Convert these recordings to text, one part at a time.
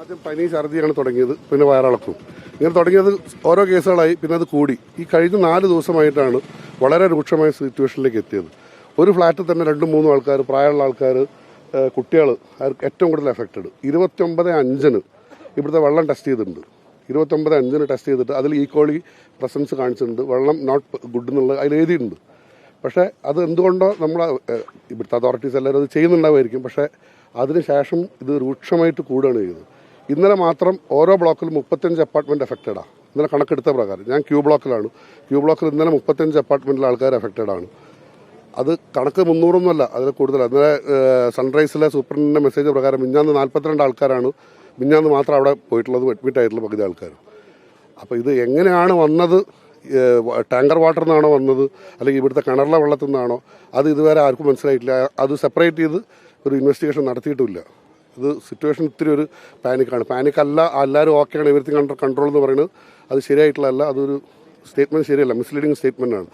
ആദ്യം പനി ഛർദിയാണ് തുടങ്ങിയത്, പിന്നെ വയറിളക്കും. ഇങ്ങനെ തുടങ്ങിയത് ഓരോ കേസുകളായി, പിന്നെ അത് കൂടി. ഈ കഴിഞ്ഞ 4 ദിവസമായിട്ടാണ് വളരെ രൂക്ഷമായ സിറ്റുവേഷനിലേക്ക് എത്തിയത്. ഒരു ഫ്ലാറ്റിൽ തന്നെ 2-3 ആൾക്കാർ, പ്രായമുള്ള ആൾക്കാർ, കുട്ടികൾ ഏറ്റവും കൂടുതൽ എഫക്റ്റഡ്. 29/5 ഇവിടുത്തെ വെള്ളം ടെസ്റ്റ് ചെയ്തിട്ടുണ്ട്. 29/5 ടെസ്റ്റ് ചെയ്തിട്ട് അതിൽ ഈക്വളി പ്രസൻസ് കാണിച്ചിട്ടുണ്ട്. വെള്ളം നോട്ട് ഗുഡ് എന്നുള്ളത് അതിൽ എഴുതിയിട്ടുണ്ട്. പക്ഷേ അത് എന്തുകൊണ്ടോ നമ്മൾ ഇവിടുത്തെ അതോറിറ്റീസ് എല്ലാവരും അത് ചെയ്യുന്നുണ്ടാവുമായിരിക്കും. പക്ഷേ അതിനുശേഷം ഇത് രൂക്ഷമായിട്ട് കൂടുകയാണ് ചെയ്തത്. ഇന്നലെ മാത്രം ഓരോ ബ്ലോക്കിലും 35 അപ്പാർട്ട്മെൻറ്റ് എഫക്റ്റഡാണ്. ഇന്നലെ കണക്കെടുത്ത പ്രകാരം ഞാൻ ക്യൂ ബ്ലോക്കിലാണ്. ക്യൂ ബ്ലോക്കിൽ ഇന്നലെ 35 അപ്പാർട്ട്മെൻറ്റിലെ ആൾക്കാർ എഫക്റ്റഡാണ്. അത് കണക്ക് 300 അതിൽ കൂടുതലാണ്. ഇന്നലെ സൺറൈസിലെ സൂപ്രണ്ടിൻ്റെ മെസ്സേജ് പ്രകാരം മിഞ്ഞാന്ന് 42 ആൾക്കാരാണ് മിഞ്ഞാന്ന് മാത്രം അവിടെ പോയിട്ടുള്ളത്, അഡ്മിറ്റ് ആയിട്ടുള്ള പകുതി ആൾക്കാർ. അപ്പോൾ ഇത് എങ്ങനെയാണ് വന്നത്? ടാങ്കർ വാട്ടറിൽ നിന്നാണോ വന്നത്, അല്ലെങ്കിൽ ഇവിടുത്തെ കിണറിലെ വെള്ളത്തിൽ നിന്നാണോ, അത് ഇതുവരെ ആർക്കും മനസ്സിലായിട്ടില്ല. അത് സെപ്പറേറ്റ് ചെയ്ത് ഒരു ഇൻവെസ്റ്റിഗേഷൻ നടത്തിയിട്ടുമില്ല. ഇത് സിറ്റുവേഷൻ ഇത്തിരി ഒരു പാനിക്കാണ്. പാനിക്കല്ല, എല്ലാവരും ഓക്കെയാണ്, എവരിത്തിങ് അണ്ടർ കൺട്രോൾ എന്ന് പറയുന്നത് അത് ശരിയായിട്ടുള്ളതല്ല. അതൊരു സ്റ്റേറ്റ്മെൻറ്റ് ശരിയല്ല, മിസ്ലീഡിങ് സ്റ്റേറ്റ്മെൻറ്റാണ്.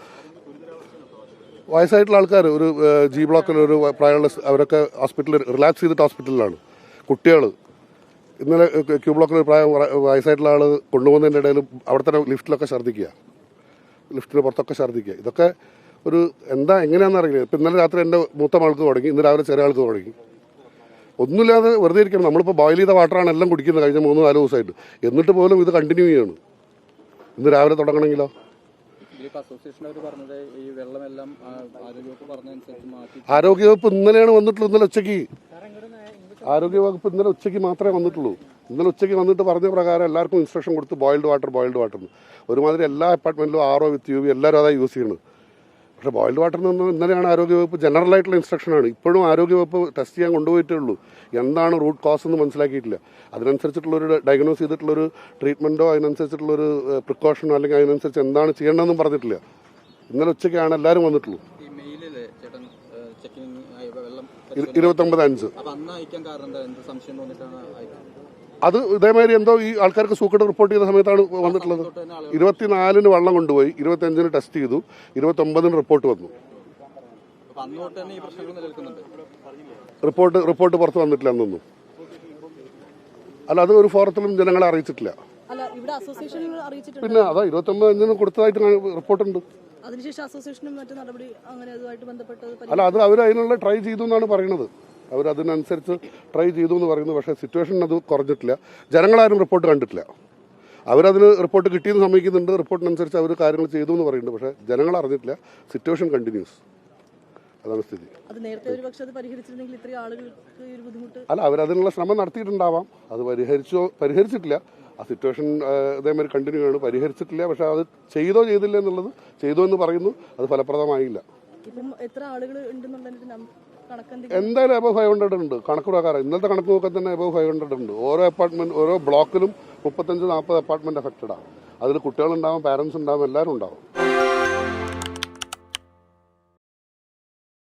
വയസ്സായിട്ടുള്ള ആൾക്കാർ ഒരു ജി ബ്ലോക്കിൽ ഒരു പ്രായമുള്ള അവരൊക്കെ ഹോസ്പിറ്റലിൽ റിലാക്സ് ചെയ്തിട്ട് ഹോസ്പിറ്റലിലാണ്. കുട്ടികൾ ഇന്നലെ ക്യൂ ബ്ലോക്കിൽ വയസ്സായിട്ടുള്ള ആൾ കൊണ്ടുപോകുന്നതിൻ്റെ ഇടയിൽ അവിടെ തന്നെ ലിഫ്റ്റിലൊക്കെ ഛർദ്ദിക്കുക, ലിഫ്റ്റിന് പുറത്തൊക്കെ ഛർദ്ദിക്കുക. ഇതൊക്കെ ഒരു എങ്ങനെയാണെന്ന് അറിയില്ല. ഇപ്പം ഇന്നലെ രാത്രി എൻ്റെ മൂത്ത ആൾക്ക് തുടങ്ങി, ഇന്ന് രാവിലെ ചെറിയ ആൾക്ക് തുടങ്ങി. ഒന്നുമില്ലാതെ വെറുതെ ഇരിക്കണം. നമ്മളിപ്പോൾ ബോയിൽ ചെയ്ത വാട്ടറാണ് എല്ലാം കുടിക്കുന്നത് കഴിഞ്ഞ 3-4 ദിവസമായിട്ട്. എന്നിട്ട് പോലും ഇത് കണ്ടിന്യൂ ചെയ്യാണ്. ഇന്ന് രാവിലെ തുടങ്ങണമെങ്കിലോ? ആരോഗ്യവകുപ്പ് ഇന്നലെയാണ് വന്നിട്ടുള്ളൂ. ഇന്നലെ ഉച്ചയ്ക്ക് ആരോഗ്യവകുപ്പ് ഇന്നലെ ഉച്ചയ്ക്ക് മാത്രമേ വന്നിട്ടുള്ളൂ. ഇന്നലെ ഉച്ചയ്ക്ക് വന്നിട്ട് പറഞ്ഞ പ്രകാരം എല്ലാവർക്കും ഇൻസ്ട്രക്ഷൻ കൊടുത്ത് ബോയിൽഡ് വാട്ടർ ഒരുമാതിരി എല്ലാ അപ്പാർട്ട്മെൻറ്റിലും RO വിത്ത് UV എല്ലാവരും അതാണ് യൂസ് ചെയ്യുന്നത്. പക്ഷേ ബോയിൽഡ് വാട്ടറിൽ നിന്ന് ഇന്നലെയാണ് ആരോഗ്യവകുപ്പ് ജനറലായിട്ടുള്ള ഇൻസ്ട്രക്ഷനാണ്. ഇപ്പോഴും ആരോഗ്യവകുപ്പ് ടെസ്റ്റ് ചെയ്യാൻ കൊണ്ടുപോയിട്ടേ ഉള്ളൂ. എന്താണ് റൂട്ട് കോസ് എന്ന് മനസ്സിലാക്കിയിട്ടില്ല. അതിനനുസരിച്ചിട്ടുള്ളൊരു ഡയഗ്നോസ് ചെയ്തിട്ടുള്ളൊരു ട്രീറ്റ്മെൻറ്റോ അതിനനുസരിച്ചിട്ടുള്ളൊരു പ്രിക്കോഷനോ അല്ലെങ്കിൽ അതിനനുസരിച്ച് എന്താണ് ചെയ്യേണ്ടതെന്നും പറഞ്ഞിട്ടില്ല. ഇന്നലെ ഉച്ചയ്ക്കാണ് എല്ലാവരും വന്നിട്ടുള്ളൂ. 29/5 അത് ഇതേമാതിരി എന്തോ ഈ ആൾക്കാർക്ക് സൂക്കട്ട് റിപ്പോർട്ട് ചെയ്ത സമയത്താണ് വന്നിട്ടുള്ളത്. 24-ന് വെള്ളം കൊണ്ടുപോയി, 25-ന് ടെസ്റ്റ് ചെയ്തു, 29-ന് റിപ്പോർട്ട് വന്നു. റിപ്പോർട്ട് പുറത്ത് വന്നിട്ടില്ല എന്നൊന്നും. അല്ല, അത് ഒരു ഫോറത്തിലും ജനങ്ങളെ അറിയിച്ചിട്ടില്ല. പിന്നെ അതാ 29/5-ന് കൊടുത്തതായിട്ട് റിപ്പോർട്ടുണ്ട്. അല്ല, അത് അവർ അതിനുള്ള ട്രൈ ചെയ്തു എന്നാണ് പറയുന്നത്. അവരതിനനുസരിച്ച് ട്രൈ ചെയ്തു എന്ന് പറയുന്നു. പക്ഷേ സിറ്റുവേഷൻ അത് കുറഞ്ഞിട്ടില്ല. ജനങ്ങളാരും റിപ്പോർട്ട് കണ്ടിട്ടില്ല. അവരതിന് റിപ്പോർട്ട് കിട്ടിയെന്ന് സമ്മതിക്കുന്നുണ്ട്. റിപ്പോർട്ടിനനുസരിച്ച് അവർ കാര്യങ്ങൾ ചെയ്തു എന്ന് പറയുന്നുണ്ട്. പക്ഷേ ജനങ്ങൾ അറിഞ്ഞിട്ടില്ല. Situation continuous. അതാണ് സ്ഥിതി. അല്ല, അവരതിനുള്ള ശ്രമം നടത്തിയിട്ടുണ്ടാവാം. അത് പരിഹരിച്ചിട്ടില്ല. ആ സിറ്റുവേഷൻ ഇതേമാതിരി കണ്ടിന്യൂ ആണ്. പരിഹരിച്ചിട്ടില്ല. പക്ഷെ അത് ചെയ്തില്ല എന്നുള്ളത് ചെയ്തു എന്ന് പറയുന്നു. അത് ഫലപ്രദമായില്ല. എന്തായാലും എബവ് 500 ഉണ്ട് കണക്ക് പ്രകാരം. ഇന്നത്തെ കണക്ക് നോക്കാൻ തന്നെ എബവ് 500 ഉണ്ട്. ഓരോ ബ്ലോക്കിലും 35-40 അപ്പാർട്ട്മെന്റ് എഫക്റ്റഡാണ്. അതിൽ കുട്ടികളുണ്ടാവും, പാരന്റ്സ് ഉണ്ടാവും, എല്ലാവരും ഉണ്ടാവും.